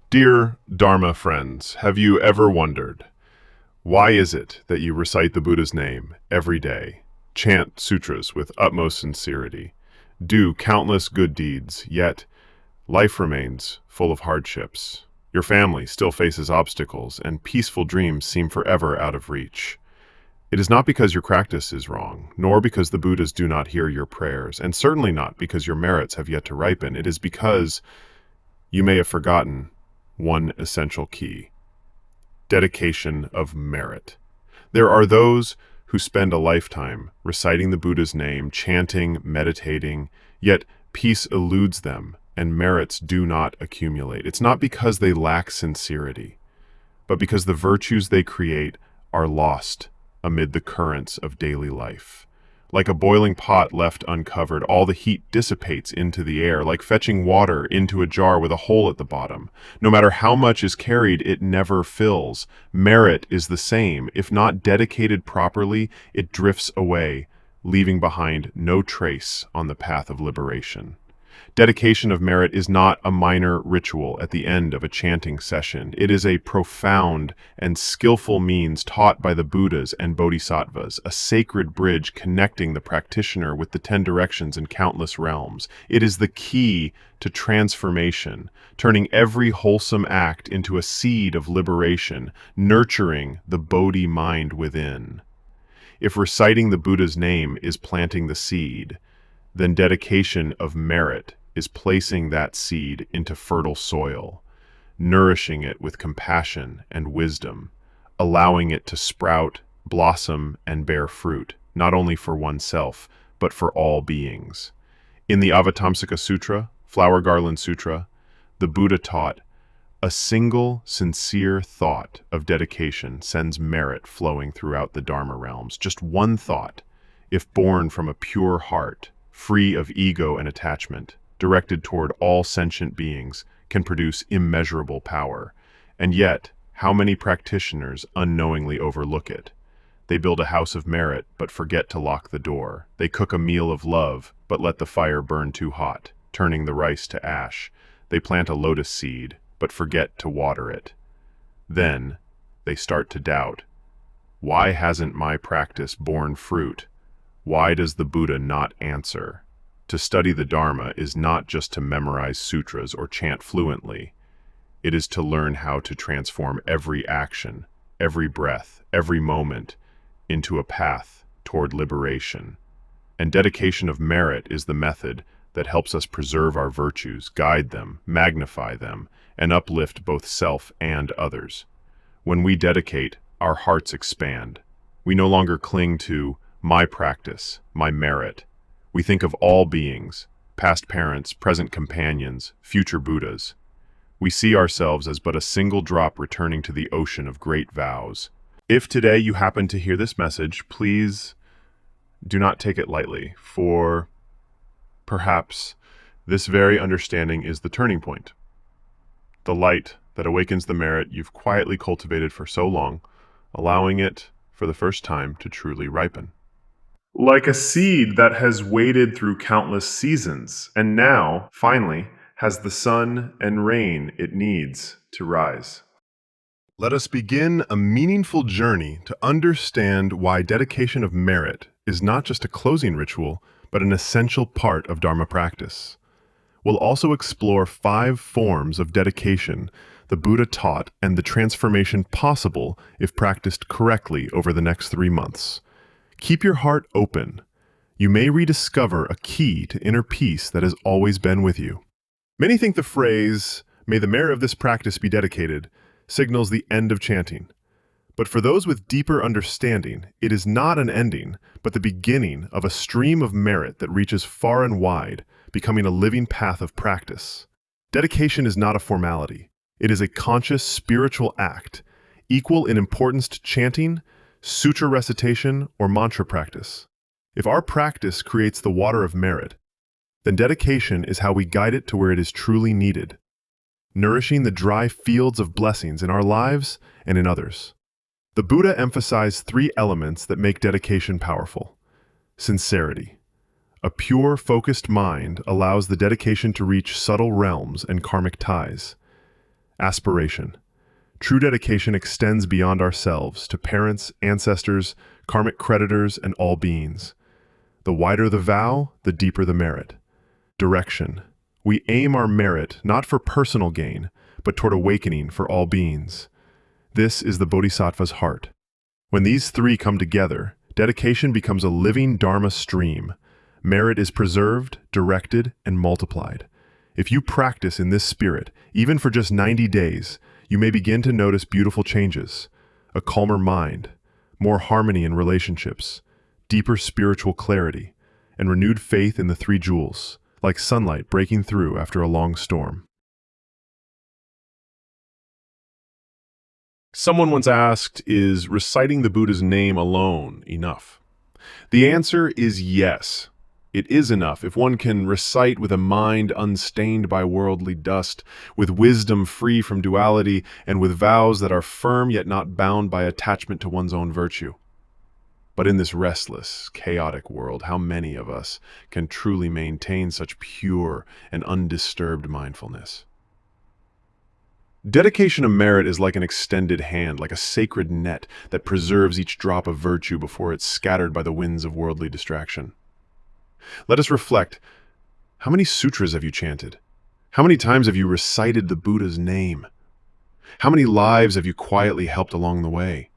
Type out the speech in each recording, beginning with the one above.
Dear Dharma friends, have you ever wondered, why is it that you recite the Buddha's name every day, chant sutras with utmost sincerity, do countless good deeds, yet life remains full of hardships? Your family still faces obstacles, and peaceful dreams seem forever out of reach. It is not because your practice is wrong, nor because the Buddhas do not hear your prayers, and certainly not because your merits have yet to ripen. It is because you may have forgotten one essential key: dedication of merit. There are those who spend a lifetime reciting the Buddha's name, chanting, meditating, yet peace eludes them and merits do not accumulate. It's not because they lack sincerity, but because the virtues they create are lost amid the currents of daily life. Like a boiling pot left uncovered, all the heat dissipates into the air, like fetching water into a jar with a hole at the bottom. No matter how much is carried, it never fills. Merit is the same. If not dedicated properly, it drifts away, leaving behind no trace on the path of liberation. Dedication of merit is not a minor ritual at the end of a chanting session. It is a profound and skillful means taught by the Buddhas and Bodhisattvas, a sacred bridge connecting the practitioner with the 10 directions and countless realms. It is the key to transformation, turning every wholesome act into a seed of liberation, nurturing the Bodhi mind within. If reciting the Buddha's name is planting the seed, then dedication of merit is placing that seed into fertile soil, nourishing it with compassion and wisdom, allowing it to sprout, blossom, and bear fruit, not only for oneself, but for all beings. In the Avatamsaka Sutra, Flower Garland Sutra, the Buddha taught, a single, sincere thought of dedication sends merit flowing throughout the Dharma realms. Just one thought, if born from a pure heart, free of ego and attachment, directed toward all sentient beings, can produce immeasurable power. And yet, how many practitioners unknowingly overlook it? They build a house of merit, but forget to lock the door. They cook a meal of love, but let the fire burn too hot, turning the rice to ash. They plant a lotus seed, but forget to water it. Then, they start to doubt. Why hasn't my practice borne fruit? Why does the Buddha not answer? To study the Dharma is not just to memorize sutras or chant fluently. It is to learn how to transform every action, every breath, every moment into a path toward liberation. And dedication of merit is the method that helps us preserve our virtues, guide them, magnify them, and uplift both self and others. When we dedicate, our hearts expand. We no longer cling to my practice, my merit. We think of all beings, past parents, present companions, future Buddhas. We see ourselves as but a single drop returning to the ocean of great vows. If today you happen to hear this message, please do not take it lightly, for perhaps this very understanding is the turning point. The light that awakens the merit you've quietly cultivated for so long, allowing it for the first time to truly ripen. Like a seed that has waded through countless seasons, and now, finally, has the sun and rain it needs to rise. Let us begin a meaningful journey to understand why dedication of merit is not just a closing ritual, but an essential part of Dharma practice. We'll also explore 5 forms of dedication the Buddha taught and the transformation possible if practiced correctly over the next 3 months. Keep your heart open. You may rediscover a key to inner peace that has always been with you. Many think the phrase, "May the merit of this practice be dedicated," signals the end of chanting. But for those with deeper understanding, it is not an ending, but the beginning of a stream of merit that reaches far and wide, becoming a living path of practice. Dedication is not a formality. It is a conscious spiritual act, equal in importance to chanting, sutra recitation, or mantra practice. If our practice creates the water of merit, then dedication is how we guide it to where it is truly needed, nourishing the dry fields of blessings in our lives and in others. The Buddha emphasized 3 elements that make dedication powerful. Sincerity. A pure, focused mind allows the dedication to reach subtle realms and karmic ties. Aspiration. True dedication extends beyond ourselves to parents, ancestors, karmic creditors, and all beings. The wider the vow, the deeper the merit. Direction. We aim our merit not for personal gain, but toward awakening for all beings. This is the Bodhisattva's heart. When these three come together, dedication becomes a living Dharma stream. Merit is preserved, directed, and multiplied. If you practice in this spirit, even for just 90 days, you may begin to notice beautiful changes. A calmer mind, more harmony in relationships, deeper spiritual clarity, and renewed faith in the three jewels, like sunlight breaking through after a long storm. Someone once asked, is reciting the Buddha's name alone enough? The answer is yes. It is enough if one can recite with a mind unstained by worldly dust, with wisdom free from duality, and with vows that are firm yet not bound by attachment to one's own virtue. But in this restless, chaotic world, how many of us can truly maintain such pure and undisturbed mindfulness? Dedication of merit is like an extended hand, like a sacred net that preserves each drop of virtue before it's scattered by the winds of worldly distraction. Let us reflect. How many sutras have you chanted? How many times have you recited the Buddha's name? How many lives have you quietly helped along the way?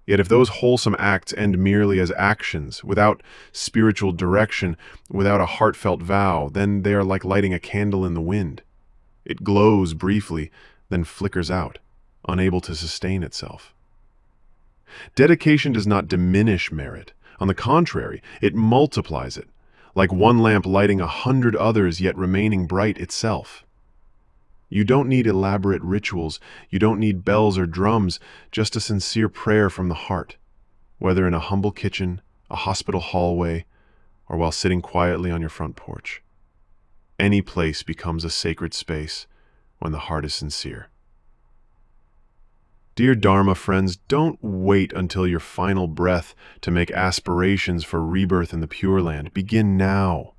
Yet if those wholesome acts end merely as actions, without spiritual direction, without a heartfelt vow, then they are like lighting a candle in the wind. It glows briefly, then flickers out, unable to sustain itself. Dedication does not diminish merit. On the contrary, it multiplies it, like one lamp lighting 100 others yet remaining bright itself. You don't need elaborate rituals, you don't need bells or drums, just a sincere prayer from the heart, whether in a humble kitchen, a hospital hallway, or while sitting quietly on your front porch. Any place becomes a sacred space when the heart is sincere. Dear Dharma friends, don't wait until your final breath to make aspirations for rebirth in the Pure Land. Begin now.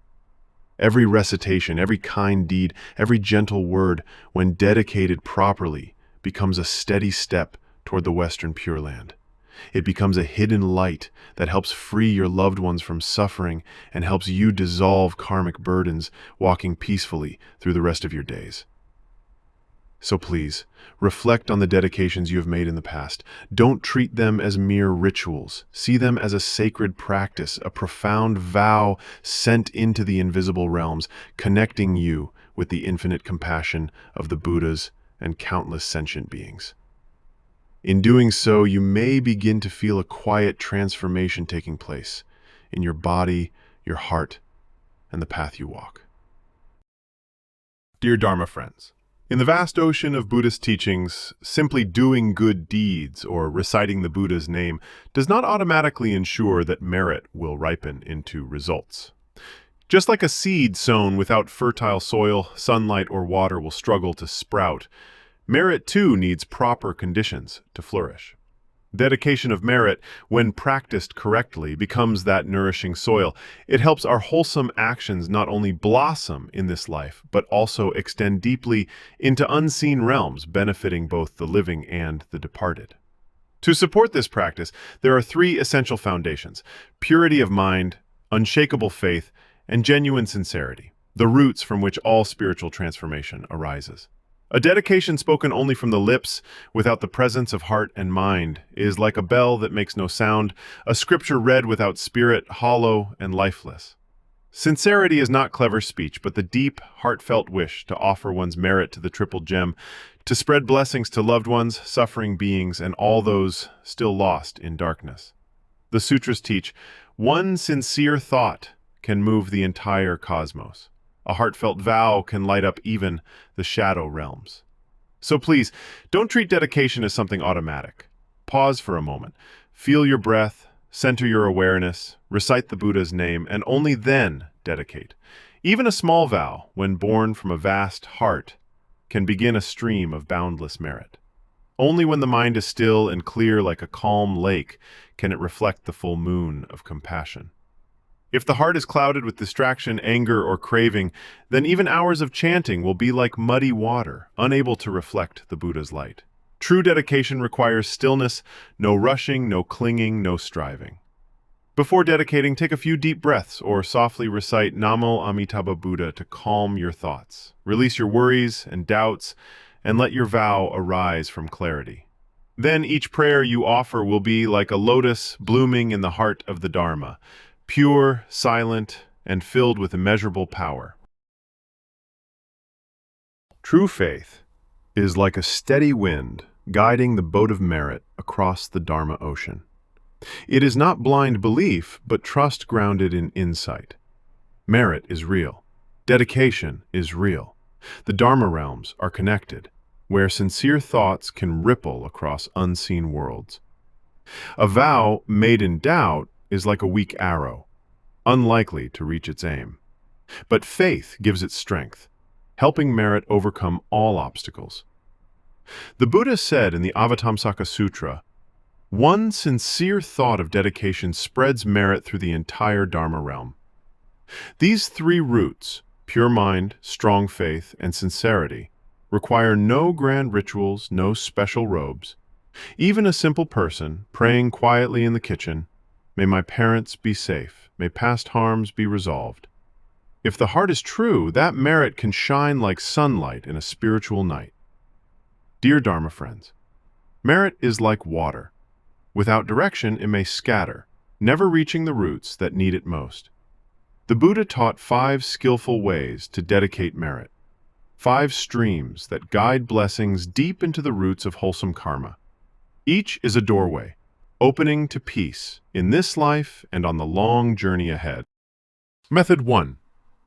Every recitation, every kind deed, every gentle word, when dedicated properly, becomes a steady step toward the Western Pure Land. It becomes a hidden light that helps free your loved ones from suffering and helps you dissolve karmic burdens, walking peacefully through the rest of your days. So please, reflect on the dedications you have made in the past. Don't treat them as mere rituals. See them as a sacred practice, a profound vow sent into the invisible realms, connecting you with the infinite compassion of the Buddhas and countless sentient beings. In doing so, you may begin to feel a quiet transformation taking place in your body, your heart, and the path you walk. Dear Dharma friends, in the vast ocean of Buddhist teachings, simply doing good deeds or reciting the Buddha's name does not automatically ensure that merit will ripen into results. Just like a seed sown without fertile soil, sunlight, or water will struggle to sprout, merit too needs proper conditions to flourish. Dedication of merit, when practiced correctly, becomes that nourishing soil. It helps our wholesome actions not only blossom in this life, but also extend deeply into unseen realms, benefiting both the living and the departed. To support this practice, there are three essential foundations: purity of mind, unshakable faith, and genuine sincerity, the roots from which all spiritual transformation arises. A dedication spoken only from the lips, without the presence of heart and mind, is like a bell that makes no sound, a scripture read without spirit, hollow and lifeless. Sincerity is not clever speech, but the deep, heartfelt wish to offer one's merit to the triple gem, to spread blessings to loved ones, suffering beings, and all those still lost in darkness. The sutras teach, one sincere thought can move the entire cosmos. A heartfelt vow can light up even the shadow realms. So please, don't treat dedication as something automatic. Pause for a moment. Feel your breath, center your awareness, recite the Buddha's name, and only then dedicate. Even a small vow, when born from a vast heart, can begin a stream of boundless merit. Only when the mind is still and clear like a calm lake can it reflect the full moon of compassion. If the heart is clouded with distraction, anger, or craving, then even hours of chanting will be like muddy water, unable to reflect the Buddha's light. True dedication requires stillness, no rushing, no clinging, no striving. Before dedicating, take a few deep breaths or softly recite Namo Amitabha Buddha to calm your thoughts. Release your worries and doubts, and let your vow arise from clarity. Then each prayer you offer will be like a lotus blooming in the heart of the Dharma, pure, silent, and filled with immeasurable power. True faith is like a steady wind guiding the boat of merit across the Dharma ocean. It is not blind belief, but trust grounded in insight. Merit is real. Dedication is real. The Dharma realms are connected, where sincere thoughts can ripple across unseen worlds. A vow made in doubt is like a weak arrow, unlikely to reach its aim. But faith gives it strength, helping merit overcome all obstacles. The Buddha said in the Avatamsaka Sutra, "One sincere thought of dedication spreads merit through the entire Dharma realm." These three roots, pure mind, strong faith, and sincerity, require no grand rituals, no special robes. Even a simple person, praying quietly in the kitchen, "May my parents be safe, may past harms be resolved." If the heart is true, that merit can shine like sunlight in a spiritual night. Dear Dharma friends, merit is like water. Without direction, it may scatter, never reaching the roots that need it most. The Buddha taught 5 skillful ways to dedicate merit, 5 streams that guide blessings deep into the roots of wholesome karma. Each is a doorway, opening to peace in this life and on the long journey ahead. Method 1.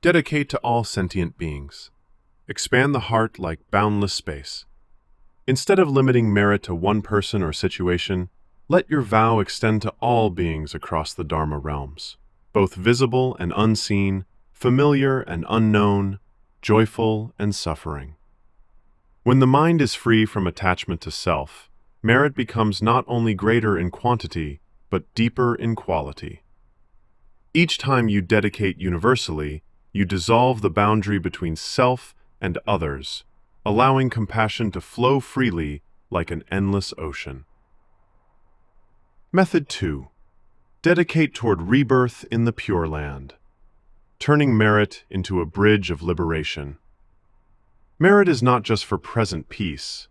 Dedicate to all sentient beings. Expand the heart like boundless space. Instead of limiting merit to one person or situation, let your vow extend to all beings across the Dharma realms, both visible and unseen, familiar and unknown, joyful and suffering. When the mind is free from attachment to self, merit becomes not only greater in quantity, but deeper in quality. Each time you dedicate universally, you dissolve the boundary between self and others, allowing compassion to flow freely like an endless ocean. Method 2. Dedicate toward rebirth in the Pure Land, turning merit into a bridge of liberation. Merit is not just for present peace.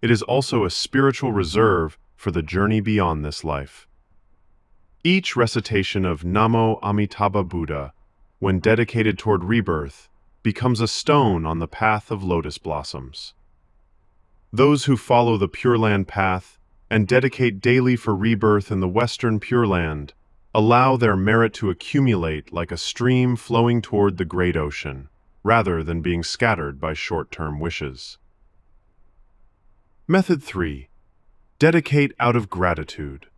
It is also a spiritual reserve for the journey beyond this life. Each recitation of Namo Amitabha Buddha, when dedicated toward rebirth, becomes a stone on the path of lotus blossoms. Those who follow the Pure Land path and dedicate daily for rebirth in the Western Pure Land allow their merit to accumulate like a stream flowing toward the great ocean, rather than being scattered by short-term wishes. Method 3. Dedicate out of gratitude,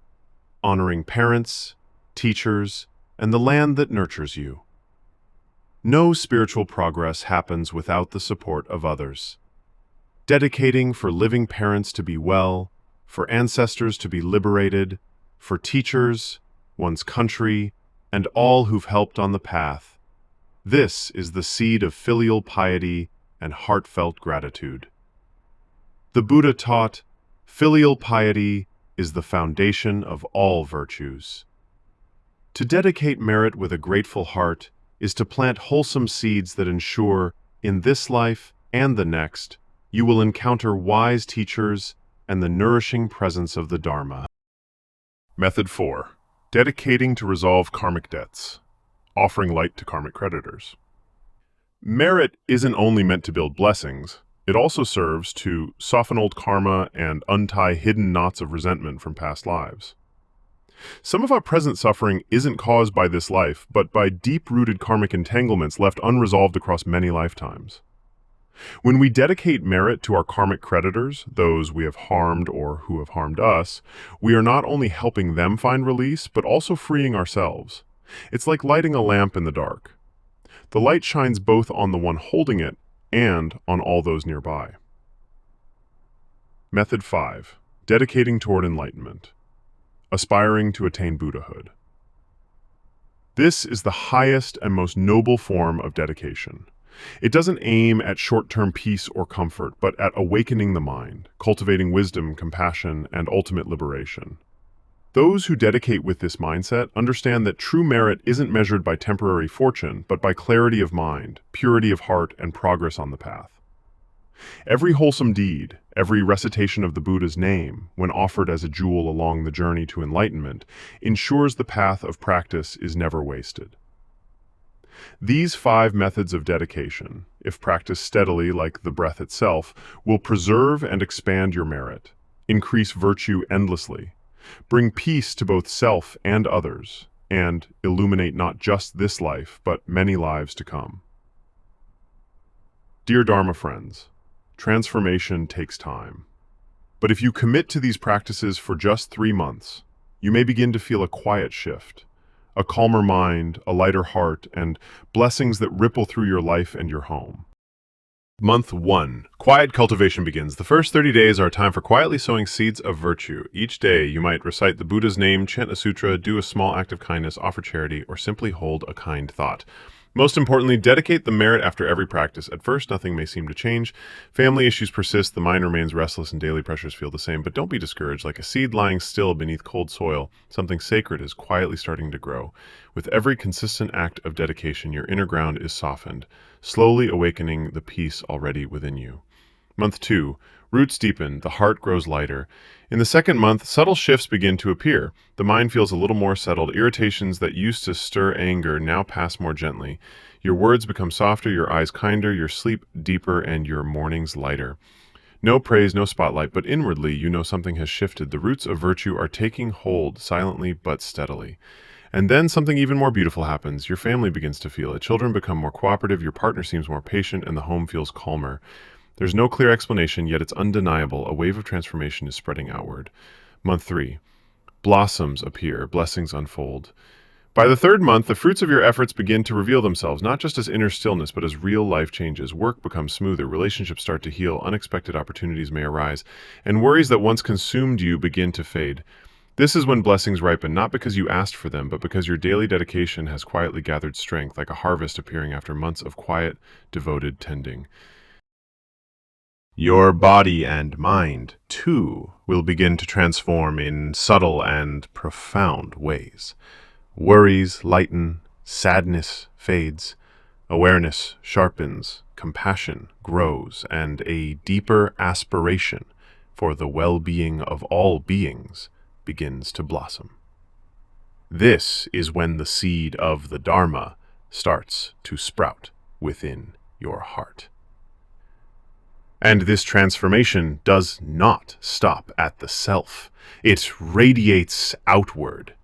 honoring parents, teachers, and the land that nurtures you. No spiritual progress happens without the support of others. Dedicating for living parents to be well, for ancestors to be liberated, for teachers, one's country, and all who've helped on the path. This is the seed of filial piety and heartfelt gratitude. The Buddha taught, filial piety is the foundation of all virtues. To dedicate merit with a grateful heart is to plant wholesome seeds that ensure, in this life and the next, you will encounter wise teachers and the nourishing presence of the Dharma. Method 4. Dedicating to resolve karmic debts, offering light to karmic creditors. Merit isn't only meant to build blessings, it also serves to soften old karma and untie hidden knots of resentment from past lives. Some of our present suffering isn't caused by this life, but by deep-rooted karmic entanglements left unresolved across many lifetimes. When we dedicate merit to our karmic creditors, those we have harmed or who have harmed us, we are not only helping them find release, but also freeing ourselves. It's like lighting a lamp in the dark. The light shines both on the one holding it and on all those nearby. Method 5. Dedicating toward enlightenment, aspiring to attain Buddhahood. This is the highest and most noble form of dedication. It doesn't aim at short-term peace or comfort, but at awakening the mind, cultivating wisdom, compassion, and ultimate liberation. Those who dedicate with this mindset understand that true merit isn't measured by temporary fortune, but by clarity of mind, purity of heart, and progress on the path. Every wholesome deed, every recitation of the Buddha's name, when offered as a jewel along the journey to enlightenment, ensures the path of practice is never wasted. These 5 methods of dedication, if practiced steadily like the breath itself, will preserve and expand your merit, increase virtue endlessly, bring peace to both self and others, and illuminate not just this life, but many lives to come. Dear Dharma friends, transformation takes time. But if you commit to these practices for just 3 months, you may begin to feel a quiet shift, a calmer mind, a lighter heart, and blessings that ripple through your life and your home. Month 1. Quiet cultivation begins. The first 30 days are a time for quietly sowing seeds of virtue. Each day, you might recite the Buddha's name, chant a sutra, do a small act of kindness, offer charity, or simply hold a kind thought. Most importantly, dedicate the merit after every practice. At first, nothing may seem to change. Family issues persist, the mind remains restless, and daily pressures feel the same. But don't be discouraged. Like a seed lying still beneath cold soil, something sacred is quietly starting to grow. With every consistent act of dedication, your inner ground is softened, slowly awakening the peace already within you. Month 2. Roots deepen, the heart grows lighter. In the second month, subtle shifts begin to appear. The mind feels a little more settled. Irritations that used to stir anger now pass more gently. Your words become softer, your eyes kinder, your sleep deeper, and your mornings lighter. No praise, no spotlight, but inwardly you know something has shifted. The roots of virtue are taking hold silently but steadily. And then something even more beautiful happens. Your family begins to feel it. Children become more cooperative, your partner seems more patient, and the home feels calmer. There's no clear explanation, yet it's undeniable. A wave of transformation is spreading outward. Month 3. Blossoms appear, blessings unfold. By the third month, the fruits of your efforts begin to reveal themselves, not just as inner stillness, but as real life changes. Work becomes smoother, relationships start to heal, unexpected opportunities may arise, and worries that once consumed you begin to fade. This is when blessings ripen, not because you asked for them, but because your daily dedication has quietly gathered strength, like a harvest appearing after months of quiet, devoted tending. Your body and mind, too, will begin to transform in subtle and profound ways. Worries lighten, sadness fades, awareness sharpens, compassion grows, and a deeper aspiration for the well-being of all beings begins to blossom. This is when the seed of the Dharma starts to sprout within your heart. And this transformation does not stop at the self. It radiates outward.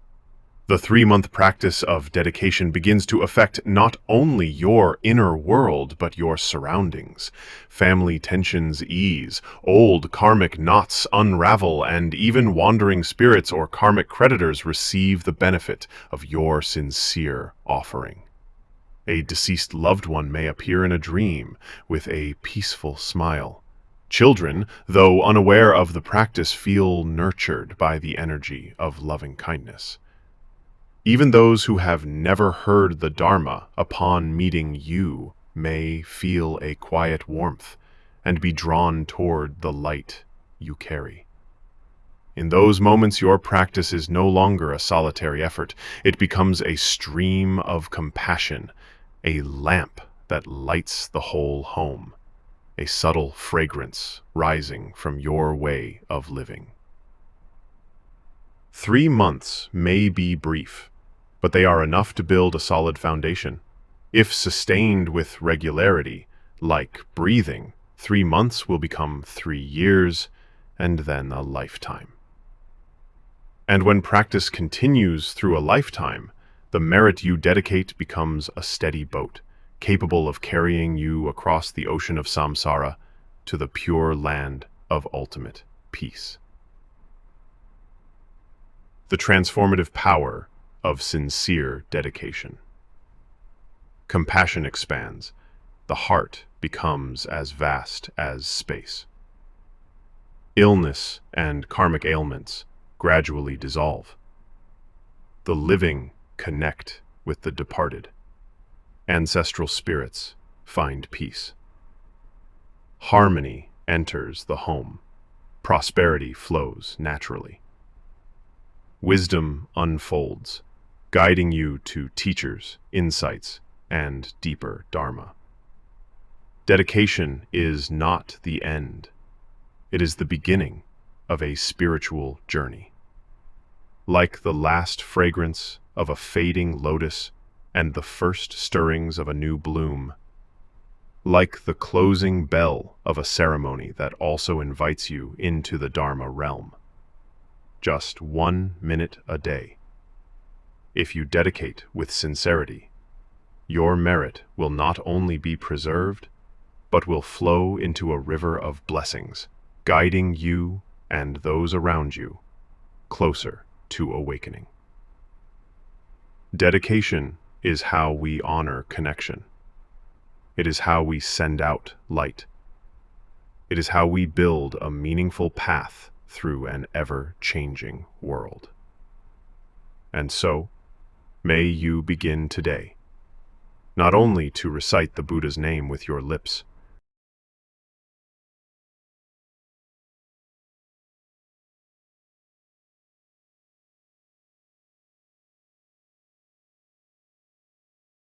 The 3-month practice of dedication begins to affect not only your inner world, but your surroundings. Family tensions ease, old karmic knots unravel, and even wandering spirits or karmic creditors receive the benefit of your sincere offering. A deceased loved one may appear in a dream with a peaceful smile. Children, though unaware of the practice, feel nurtured by the energy of loving kindness. Even those who have never heard the Dharma, upon meeting you, may feel a quiet warmth and be drawn toward the light you carry. In those moments, your practice is no longer a solitary effort. It becomes a stream of compassion, a lamp that lights the whole home, a subtle fragrance rising from your way of living. 3 months may be brief, but they are enough to build a solid foundation. If sustained with regularity, like breathing, 3 months will become 3 years, and then a lifetime. And when practice continues through a lifetime, the merit you dedicate becomes a steady boat, capable of carrying you across the ocean of samsara to the pure land of ultimate peace. The transformative power of sincere dedication. Compassion expands. The heart becomes as vast as space. Illness and karmic ailments gradually dissolve. The living connect with the departed. Ancestral spirits find peace. Harmony enters the home. Prosperity flows naturally. Wisdom unfolds, guiding you to teachers, insights, and deeper Dharma. Dedication is not the end. It is the beginning of a spiritual journey. Like the last fragrance of a fading lotus and the first stirrings of a new bloom, like the closing bell of a ceremony that also invites you into the Dharma realm. Just 1 minute a day. If you dedicate with sincerity, your merit will not only be preserved, but will flow into a river of blessings, guiding you and those around you closer to awakening. Dedication is how we honor connection. It is how we send out light. It is how we build a meaningful path through an ever-changing world. And so, may you begin today, not only to recite the Buddha's name with your lips,